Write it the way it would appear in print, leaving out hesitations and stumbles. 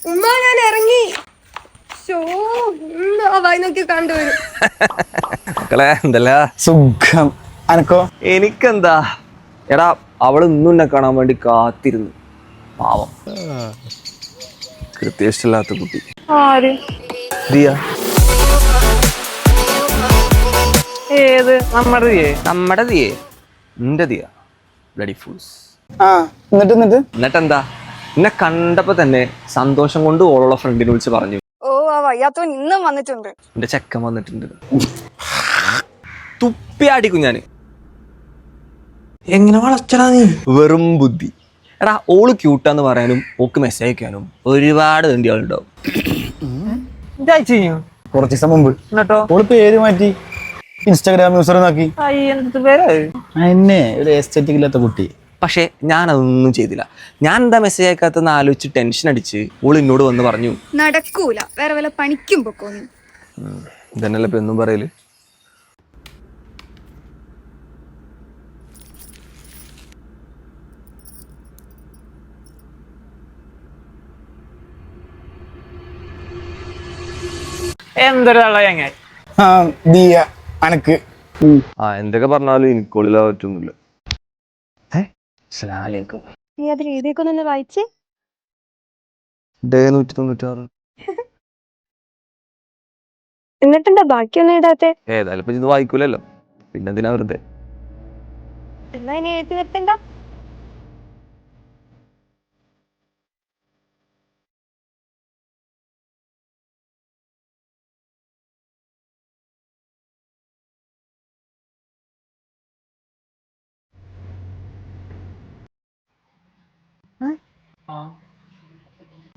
ഉമ്മ ഞാൻ ഇറങ്ങി. വായി നോക്കി കണ്ടുവരും. മക്കളെ എന്തല്ല സുഖം. അനക്കോ? എനിക്കെന്താ എടാ, അവള് ഇന്നും എന്നെ കാണാൻ വേണ്ടി കാത്തിരുന്നു. പാവം, കൃത്യഷ്ടല്ലാത്ത കുട്ടി. ആര്? ദിയ. ഏത്? നമ്മുടെ നമ്മുടെ ദിയേ, നിന്റെ ദിയ. Bloody fools. ആ എന്നിട്ടെന്താ, എന്നെ കണ്ടപ്പോ തന്നെ സന്തോഷം കൊണ്ട് ഓളുള്ള ഫ്രണ്ടിനെ വിളിച്ച് പറഞ്ഞു, ഓ ആ വയ്യാത്തവൻ ഇന്നും വന്നിട്ടുണ്ട്. എന്റെ ചെക്കൻ വന്നിട്ടുണ്ട്. തുപ്പി അടിക്കും ഞാന്. എങ്ങനെ വളച്ചടാ നീ? വെറും ബുദ്ധി. എടാ, ഓള് ക്യൂട്ടാന്ന് പറയാനും ഓക്ക് മെസ്സേജ് അയക്കാനും ഒരുപാട് വേണ്ടിയാളുണ്ടാവും. കുറച്ച് ദിവസം മുമ്പ് എന്നിട്ടോ? ഓള് പേര് മാറ്റി ഇൻസ്റ്റാഗ്രാം യൂസർ നോക്കി. എന്ത് പേര്? എന്നെ ഒരു എസ്തെറ്റിക് ഇല്ലാത്ത കുട്ടി. പക്ഷെ ഞാൻ അതൊന്നും ചെയ്തില്ല. ഞാൻ എന്താ മെസ്സേജ് അയക്കാത്തെന്ന് ആലോചിച്ച് ടെൻഷൻ അടിച്ച് ഓൾ എന്നോട് വന്ന് പറഞ്ഞു, നടക്കൂല, വേറെ വല്ല പണിക്കും പൊക്കോ നീ. ഇതന്നല്ലേ ഇപ്പൊ എന്നും പറയല്. എന്തൊരാളാ ചങ്ങായി. ആ ദിയ അനക്ക്. എന്തൊക്കെ പറഞ്ഞാലും എനിക്കുള്ളിലാ പറ്റൊന്നുമില്ല. നീ അതിൽ എഴുതിയേക്കൊന്നു വായിച്ചേ. ഡേ 196. എന്നിട്ടെന്താ ബാക്കിയൊന്നും എഴുതാത്തെ? ഏതായാലും ഇപ്പൊ ഇത് വായിക്കൂലല്ലോ, പിന്നെന്തിനാ വെറുതെ. എന്നാ ഇനി എഴുതി നിർത്തണ്ട.